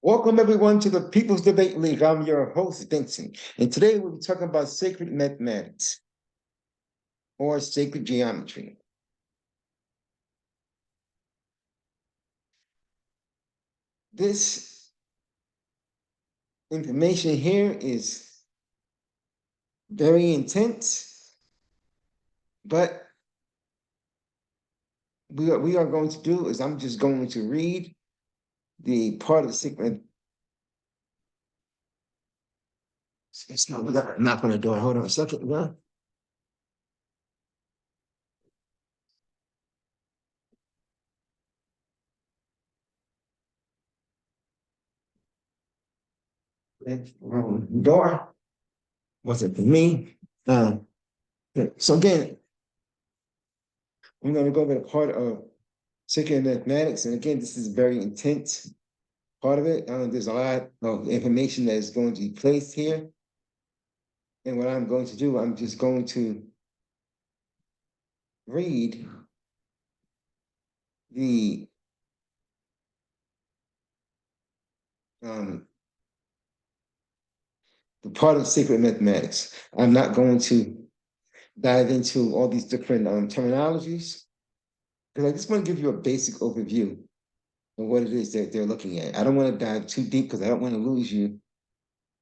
Welcome everyone to the People's Debate League. I'm your host, Vincent, and today we'll be talking about sacred mathematics or sacred geometry. This information here is very intense, but we are going to do is I'm just going to read the part of the sacred. It's not going to do it. Hold on a second. No. Door wasn't for me. So again, I'm going to go over the part of sacred mathematics, and again, this is very intense part of it. There's a lot of information that is going to be placed here. And what I'm going to do, I'm just going to read the um, the part of sacred mathematics. I'm not going to dive into all these different terminologies because I just want to give you a basic overview of what it is that they're looking at. I don't want to dive too deep because I don't want to lose you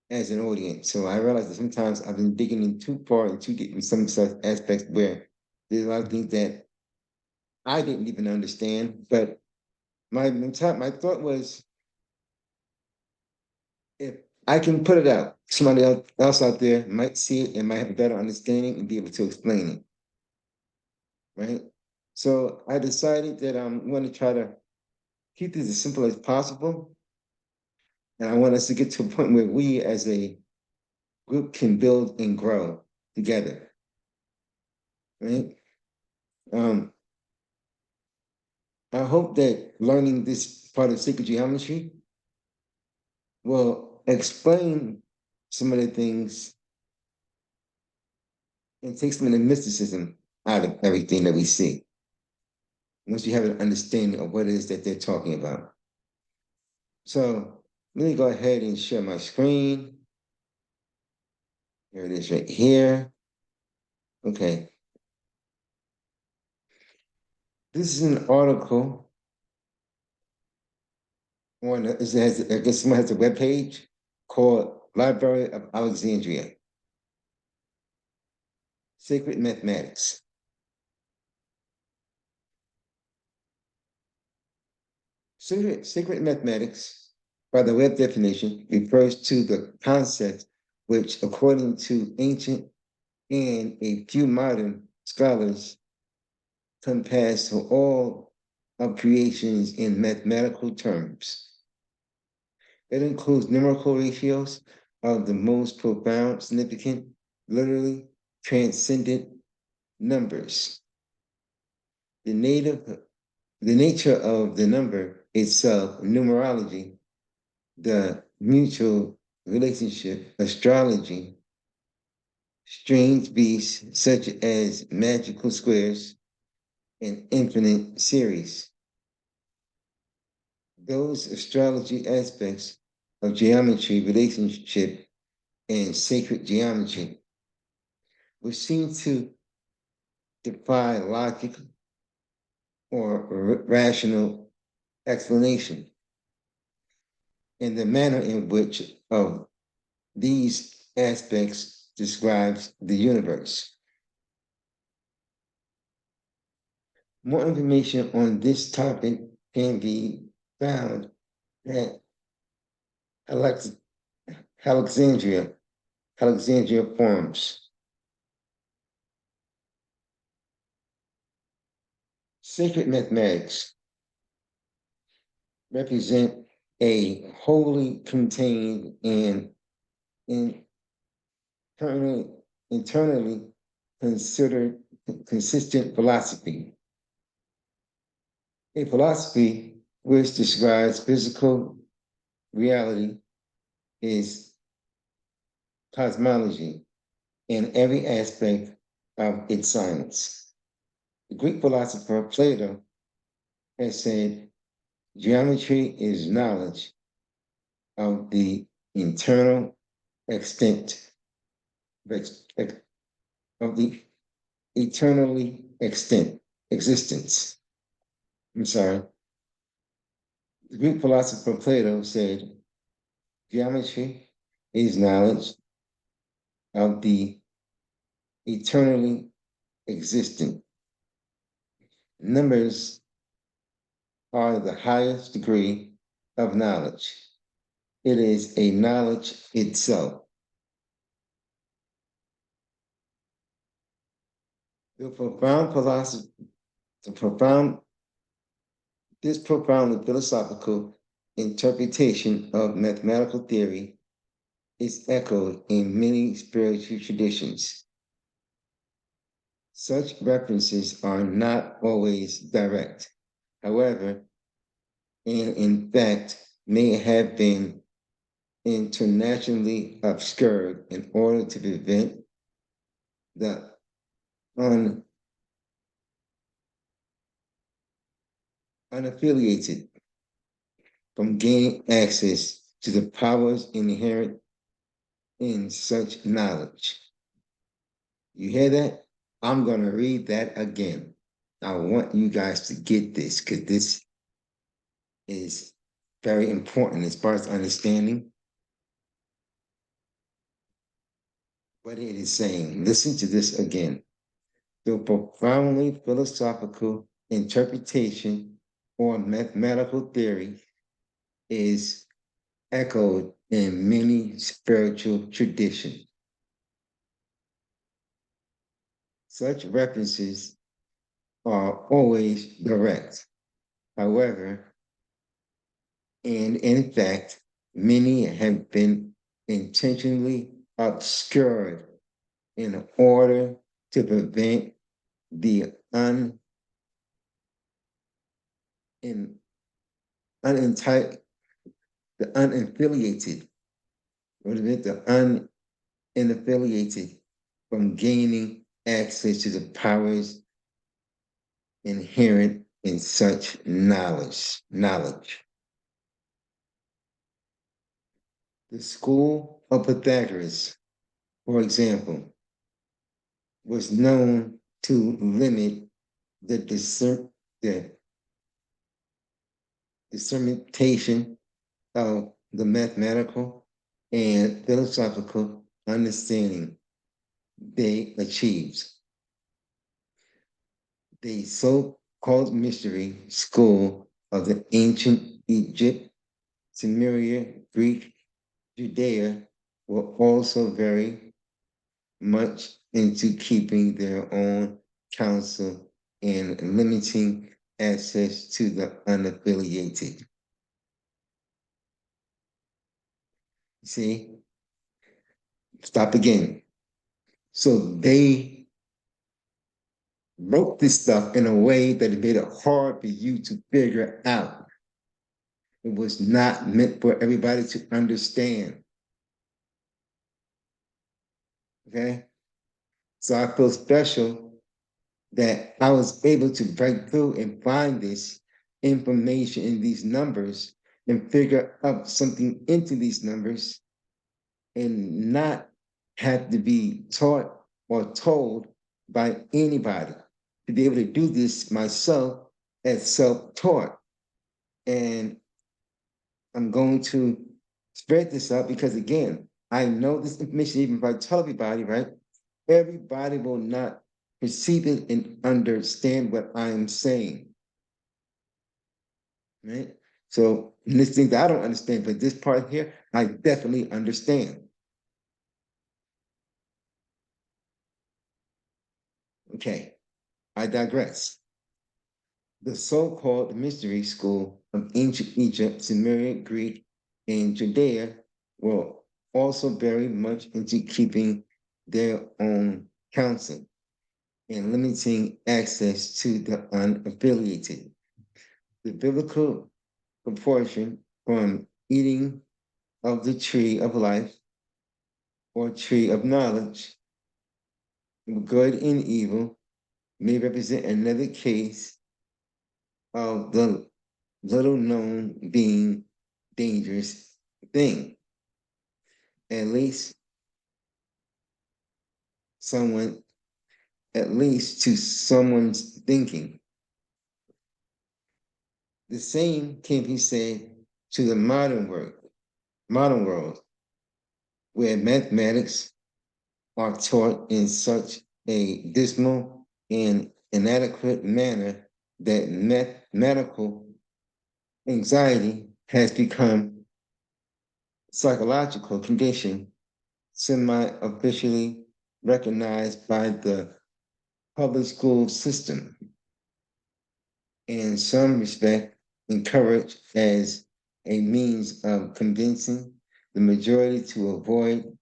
as an audience. So I realize that sometimes I've been digging in too far and too deep in some such aspects where there's a lot of things that I didn't even understand. But my thought was, if I can put it out, somebody else out there might see it and might have a better understanding and be able to explain it, right? So I decided that I'm going to try to keep this as simple as possible, and I want us to get to a point where we, as a group, can build and grow together, right? Um, I hope that learning this part of sacred geometry will explain some of the things and take some of the mysticism out of everything that we see. Once you have an understanding of what it is that they're talking about. So let me go ahead and share my screen. Here it is right here. Okay. This is an article on, I guess someone has a webpage called Library of Alexandria, Sacred Mathematics. Sacred mathematics, by the web definition, refers to the concept which, according to ancient and a few modern scholars, compass all of creations in mathematical terms. It includes numerical ratios of the most profound, significant, literally transcendent numbers. The native, the nature of the number itself, numerology, the mutual relationship, astrology, strange beasts such as magical squares and infinite series. Those astrology aspects of geometry, relationship, and sacred geometry, which seem to defy logic or rational explanation, and the manner in which of these aspects describes the universe. More information on this topic can be found at Alex Alexandria, Alexandria Forums. Sacred mathematics represent a wholly contained and internally, internally considered consistent philosophy. A philosophy which describes physical reality is cosmology in every aspect of its science. The Greek philosopher Plato has said, geometry is knowledge, of the internal extent of the eternally extent existence. I'm sorry. The Greek philosopher Plato said, geometry is knowledge of the eternally existent. Numbers are the highest degree of knowledge. It is a knowledge itself. The profound philosophy, the profound, this profoundly philosophical interpretation of mathematical theory is echoed in many spiritual traditions. Such references are not always direct. However, and in fact, may have been internationally obscured in order to prevent the unaffiliated from gaining access to the powers inherent in such knowledge. You hear that? I'm going to read that again. I want you guys to get this because this is very important as far as understanding what it is saying. Listen to this again. The profoundly philosophical interpretation or mathematical theory is echoed in many spiritual traditions. Such references are always direct. However, and in fact, many have been intentionally obscured in order to prevent the unentitled, the unaffiliated, or the unaffiliated from gaining access to the powers inherent in such knowledge. The school of Pythagoras, for example, was known to limit the dissemination of the mathematical and philosophical understanding they achieved. The so-called mystery school of the ancient Egypt, Sumeria, Greek, Judea were also very much into keeping their own counsel and limiting access to the unaffiliated. See? Stop again. So they wrote this stuff in a way that it made it hard for you to figure out. It was not meant for everybody to understand. Okay? So I feel special that I was able to break through and find this information in these numbers and figure out something into these numbers and not have to be taught or told by anybody. To be able to do this myself as self-taught. And I'm going to spread this out because again, I know this information, even if I tell everybody, right? Everybody will not perceive it and understand what I'm saying. Right? So this thing that I don't understand, but this part here, I definitely understand. Okay, I digress. The so-called mystery school of ancient Egypt, Sumerian, Greek, and Judea were also very much into keeping their own counsel and limiting access to the unaffiliated. The biblical proportion from eating of the tree of life or tree of knowledge, good and evil, may represent another case of the little known being dangerous thing, at least someone, at least to someone's thinking. The same can be said to the modern world, where mathematics are taught in such a dismal and inadequate manner that mathematical anxiety has become psychological condition semi-officially recognized by the public school system, in some respect encouraged as a means of convincing the majority to avoid,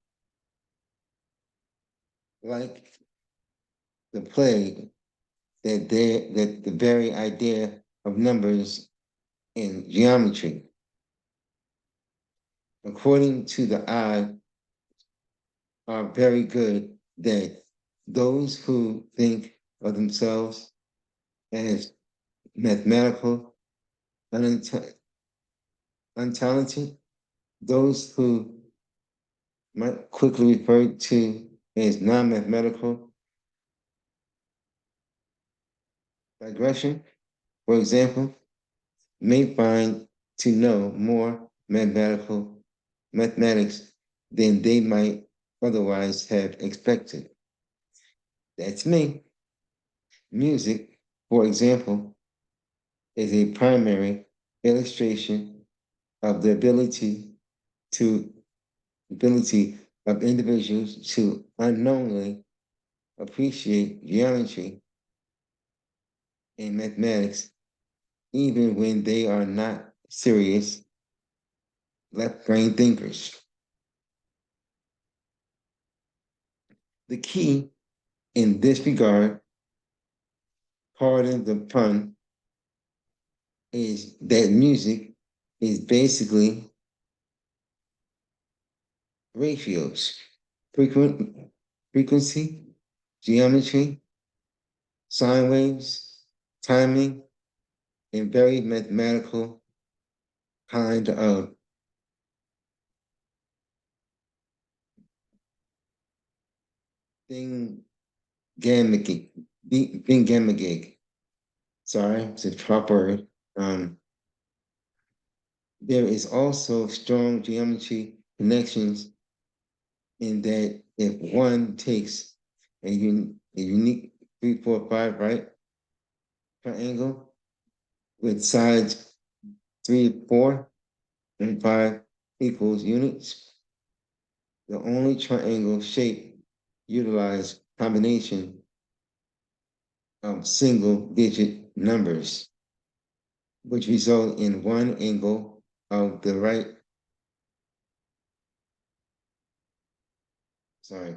like the plague, that the very idea of numbers in geometry. According to the eye, are very good that those who think of themselves as mathematical, untalented, those who might quickly refer to as non-mathematical digression, for example, may find to know more mathematics than they might otherwise have expected. That's me. Music, for example, is a primary illustration of the to ability of individuals to unknowingly appreciate geometry and mathematics, even when they are not serious left brain thinkers. The key in this regard, pardon the pun, is that music is basically ratios, frequency, geometry, sine waves, timing, and very mathematical kind of thing thingamagig. Sorry, it's a proper word. There is also strong geometry connections in that if one takes a unique 3, 4, 5 right triangle with sides 3, 4, and 5 equals units, the only triangle shape utilize combination of single digit numbers, which result in one angle of the right, sorry,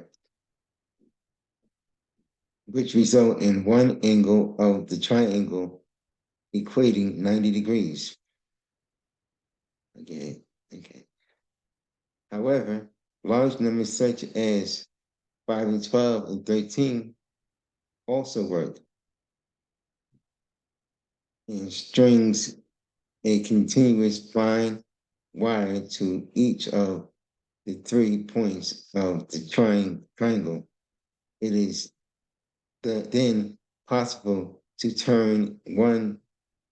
which result in one angle of the triangle equating 90 degrees. Okay, okay. However, large numbers such as 5 and 12 and 13 also work, and strings a continuous fine wire to each of the 3 points of the triangle. It is then possible to turn one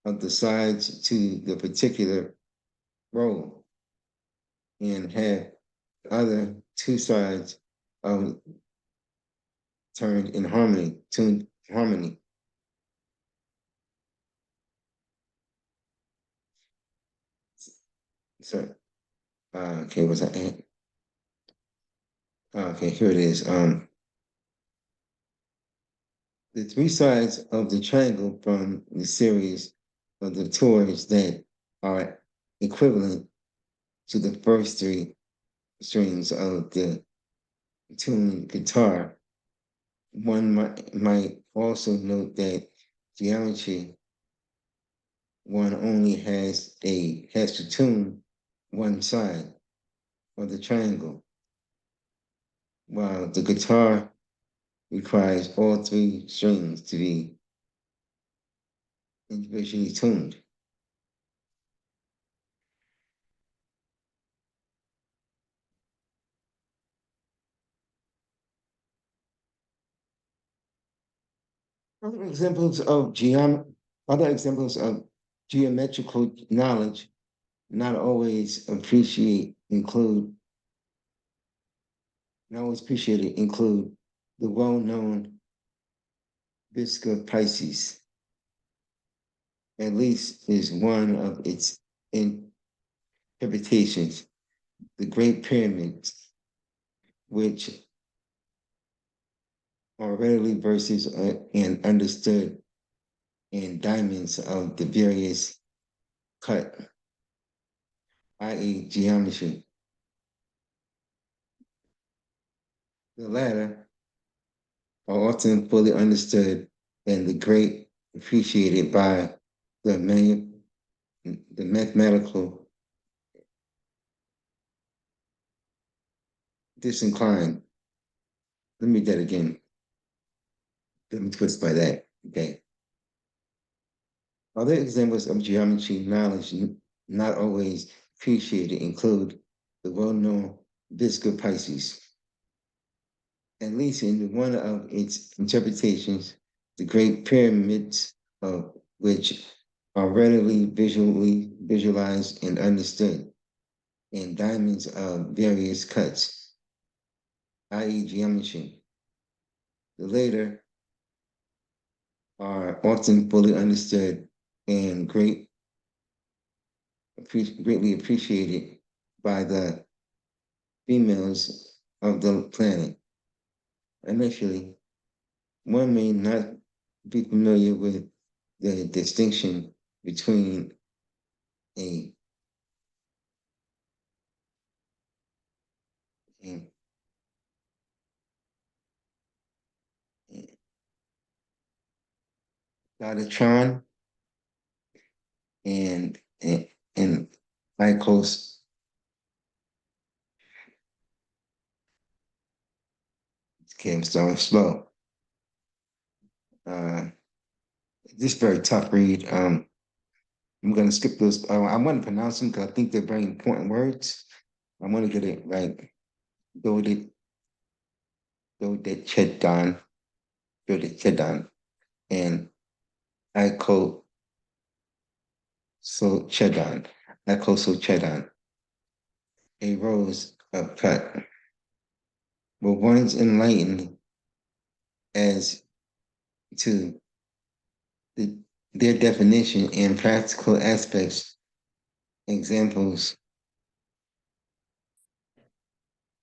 of the sides to the particular role and have the other two sides turned in harmony, tuned harmony. So, okay, what's that? Okay, here it is. The 3 sides of the triangle from the series of the chords that are equivalent to the first 3 strings of the tuned guitar. One might also note that geometry, one only has to tune one side of the triangle, while the guitar requires all 3 strings to be individually tuned. Other examples of other examples of geometrical knowledge not always not always appreciated include the well-known Bisca Pisces, at least is one of its interpretations, the Great Pyramids, which are readily verses and understood in diamonds of the various cut, i.e. geometry. The latter are often fully understood and the great appreciated by the, the mathematical disinclined. Let me read that again. Let me twist by that. Okay. Other examples of geometry knowledge not always appreciated include the well-known Visca Pisces. At least in one of its interpretations, the Great Pyramids, of which are readily visualized and understood, and diamonds of various cuts, i.e. geometry. The later are often fully understood and greatly appreciated by the females of the planet. Initially, one may not be familiar with the distinction between a, a, a Godatron and Lycos. Okay, I'm starting slow. This is very tough read. I'm going to skip those. I want to pronounce them because I think they're very important words. I want to get it right. Dodit, Dodechedon, Dodechedon, and Ico so Chedon, Chedon, a rose of cut. But once enlightened as to the, their definition and practical aspects, examples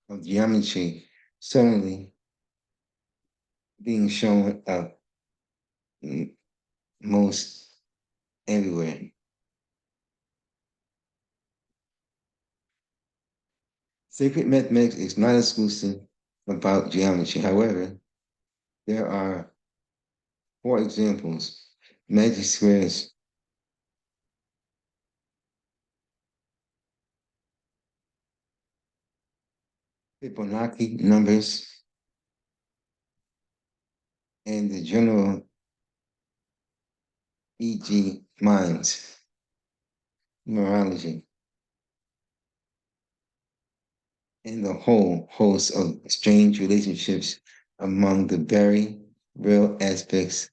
of geometry suddenly being shown up most everywhere. Sacred mathematics is not exclusive about geometry. However, there are four examples. Magic squares, Fibonacci numbers, and the general e.g. minds, numerology, and the whole host of strange relationships among the very real aspects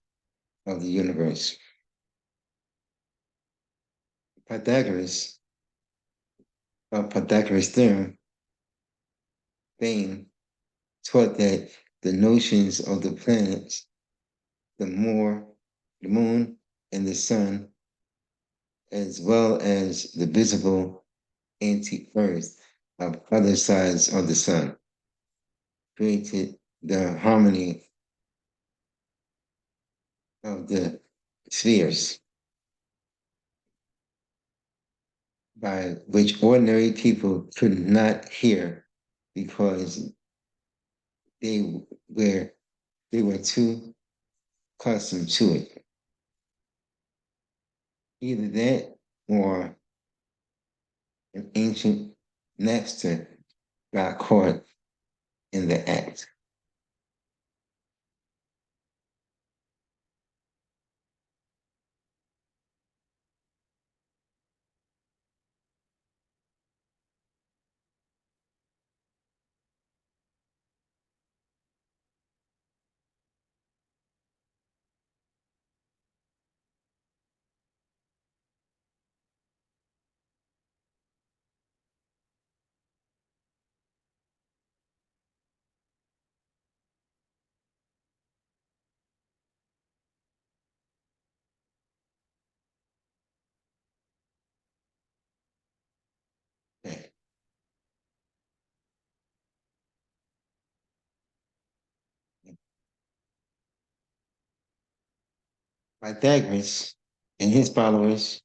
of the universe. Pythagoras, Pythagoras' theorem, Bain taught that the notions of the planets, the moon, and the sun, as well as the visible anti-Earth of other sides of the sun, created the harmony of the spheres by which ordinary people could not hear because they were they were too accustomed to it. Either that or an ancient Napster got caught in the act. Pythagoras and his followers,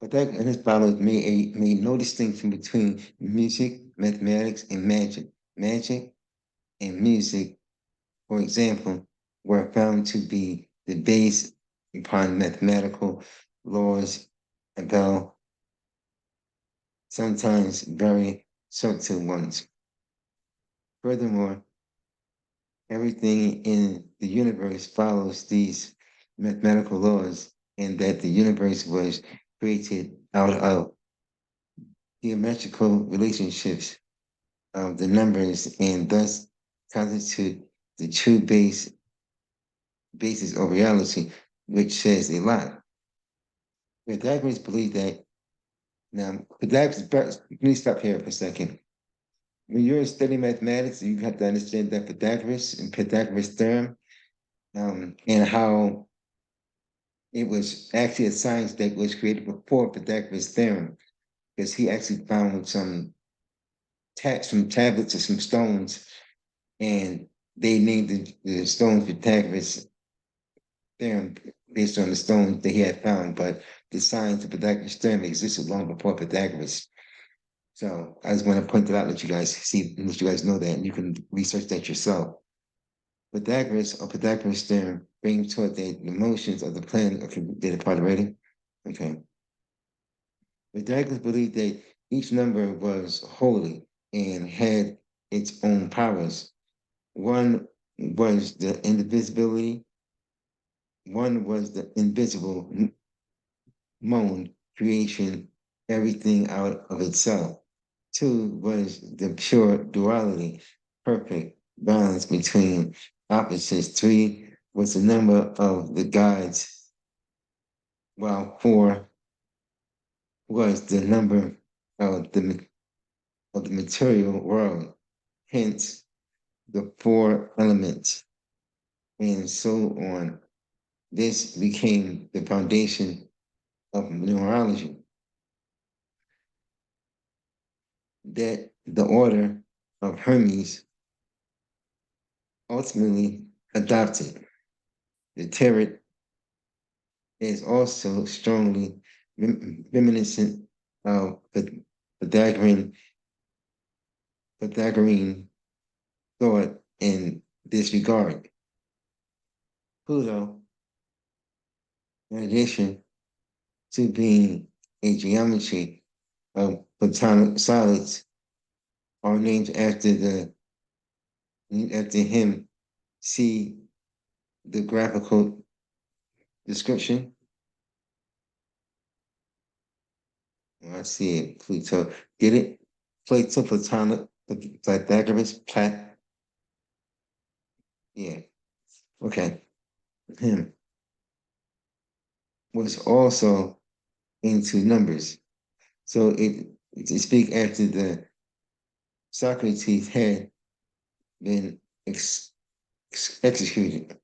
Pythagoras and his followers made no distinction between music, mathematics, and magic. Magic and music, for example, were found to be the base upon mathematical laws about sometimes very subtle ones. Furthermore, everything in the universe follows these mathematical laws, and that the universe was created out of geometrical relationships of the numbers and thus constitute the true basis of reality, which says a lot. Pythagoras believed that now Pythagoras, let me stop here for a second. When you're studying mathematics, you have to understand that Pythagoras and Pythagoras theorem, and how it was actually a science that was created before Pythagoras theorem, because he actually found some tablets or some stones, and they named the stones Pythagoras theorem based on the stones that he had found. But the science of Pythagoras theorem existed long before Pythagoras. So I just want to point that out, let you guys see, let you guys know that, and you can research that yourself. Pythagoras or Pythagoras theorem brings toward the motions of the planet. Okay, did it part already? Okay. Pythagoras believed that each number was holy and had its own powers. One was the indivisibility, one was the invisible moan, creation, everything out of itself. Two was the pure duality, perfect balance between opposites. Three was the number of the gods, while four was the number of the material world, hence the four elements, and so on. This became the foundation of numerology, that the order of Hermes ultimately adopted. The tarot is also strongly reminiscent of Pythagorean thought in this regard. Pluto, in addition to being a geometry of platonic solids, are named after him. See the graphical description. I see it. Pluto. Get it? Plato, Platonic, Pythagoras, yeah. Okay. Him was also into numbers. So to speak after the Socrates had been executed,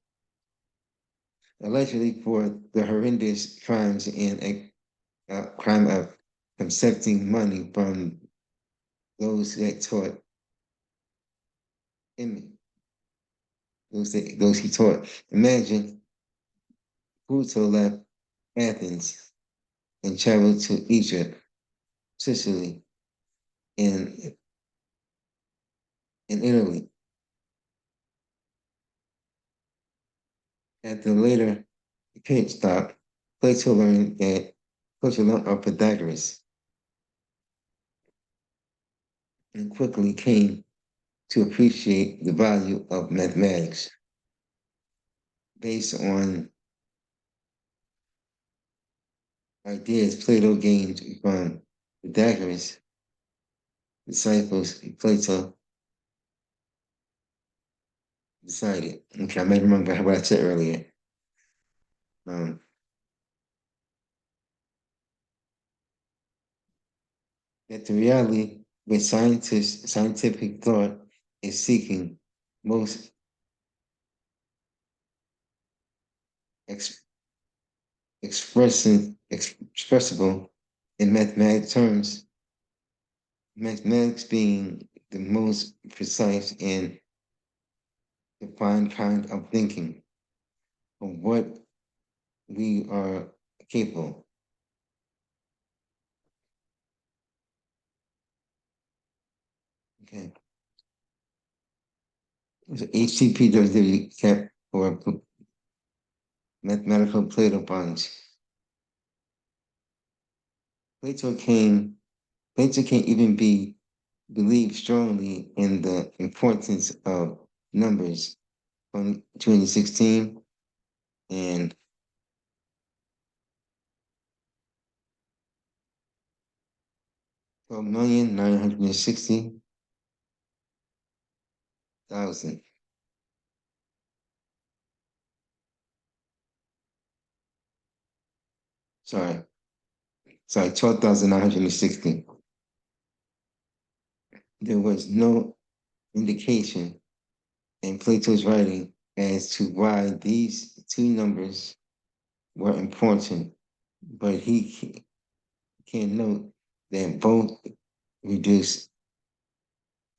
allegedly for the horrendous crimes and a crime of accepting money from those that taught him, those he taught. Imagine Pluto left Athens and traveled to Egypt, Sicily, and in Italy. At the later pit stop, Plato learned of Pythagoras and quickly came to appreciate the value of mathematics based on ideas Plato gained from Pythagoras' disciples. Plato decided, okay, I may remember what I said earlier, um, that the reality which scientific thought is seeking most ex- expressible in mathematical terms, mathematics being the most precise and defined kind of thinking. of what we are capable. Okay. So HTP kept for mathematical Plato bonds. Plato can Plato can even be believed strongly in the importance of numbers from 2016 and 12,960,000. Sorry, 12,960. There was no indication in Plato's writing as to why these two numbers were important, but he can note that both reduce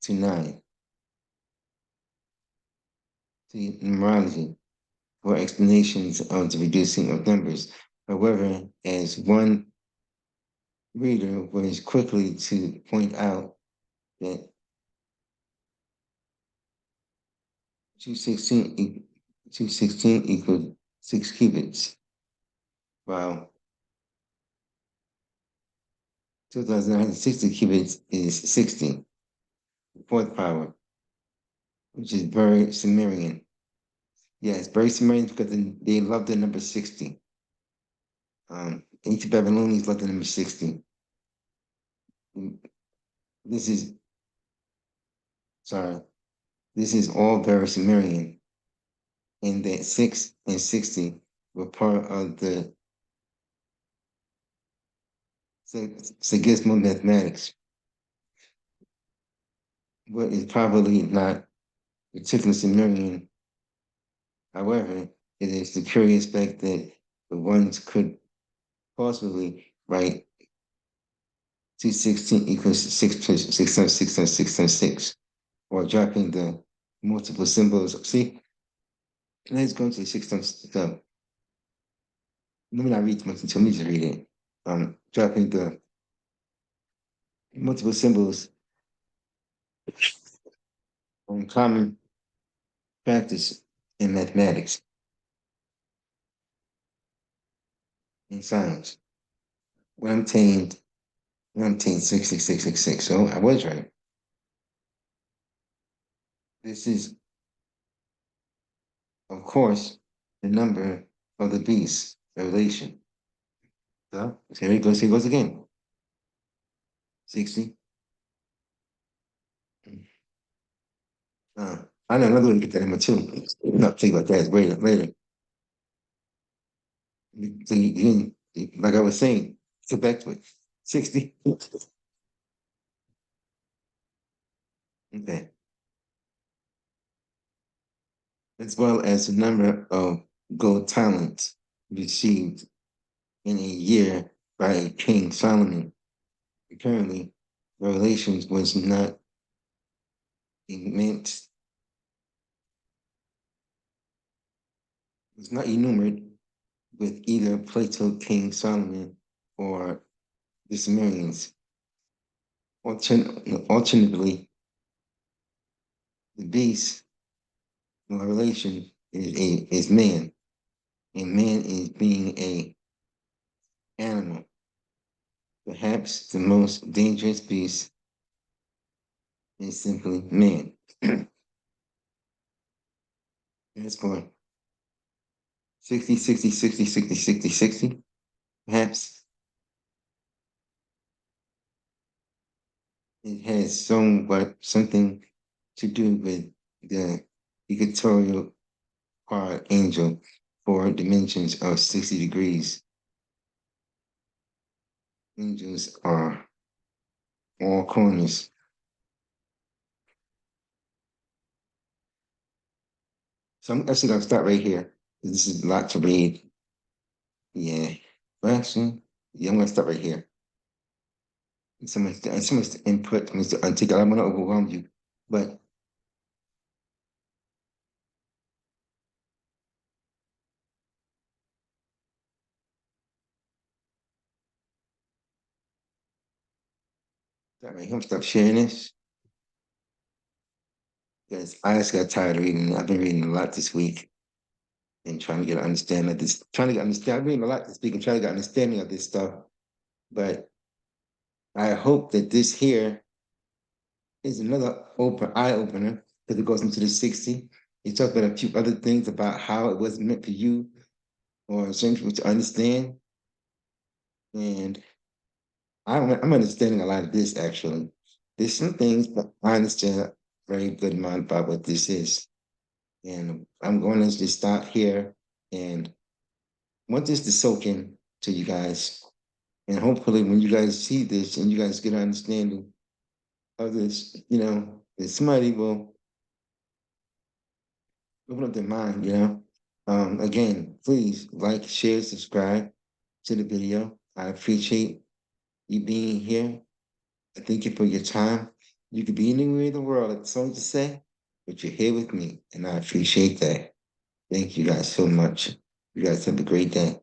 to 9. See numerology for explanations of the reducing of numbers. However, as one reader was quickly to point out that 216 equals 6 cubits, while 2,960 cubits is 60, the fourth power, which is very Sumerian. Yeah, it's very Sumerian because they love the number 60. Ancient Babylonians love the number 60. This is, sorry, this is all very Sumerian, and that 6 and 60 were part of the Sigismund mathematics, but it's probably not particularly Sumerian. However, it is the curious fact that the ones could possibly write 216 equals 6 plus 6 times 6 times 6 times 6, or dropping the multiple symbols. See, let's go to the 6 times. Let me not read much until me just read it. Dropping the multiple symbols on common practice in mathematics and science. When I'm tamed 1,66666. So I was right. This is, of course, the number of the beast, Revelation. So here he goes again. 60. I know another way to get that number too. Not think about that later. So like I was saying, get back to it. 60. Okay. As well as the number of gold talents received in a year by King Solomon. Apparently, Revelations was not meant, was not enumerated with either Plato, King Solomon, or the Sumerians. Alternatively, the beast in Revelation is man, and man is being a animal. Perhaps the most dangerous beast is simply man. As for 60, 60, 60, 60, 60, 60, perhaps it has something to do with the equatorial angel for dimensions of 60 degrees. Angels are all corners. So I'm actually gonna start right here. This is a lot to read. Yeah. Well, actually, yeah, I'm gonna start right here. So much input, so much to take. I don't want to overwhelm you, but All right, I'm gonna stop sharing this because I just got tired of reading. I've been reading a lot this week and trying to get an understanding of this, trying to get understand. I'm reading a lot this week and trying to get understanding of this stuff. But I hope that this here is another eye opener because it goes into the 60. He talked about a few other things about how it wasn't meant for you or certain people to understand. And I'm understanding a lot of this actually. There's some things that I understand a very good amount about what this is. And I'm going to just stop here and want this to soak in to you guys. And hopefully when you guys see this and you guys get an understanding of this, that somebody will open up their mind, Again, please like, share, subscribe to the video. I appreciate you being here. I thank you for your time. You could be anywhere in the world, like the song to say, but you're here with me, and I appreciate that. Thank you guys so much. You guys have a great day.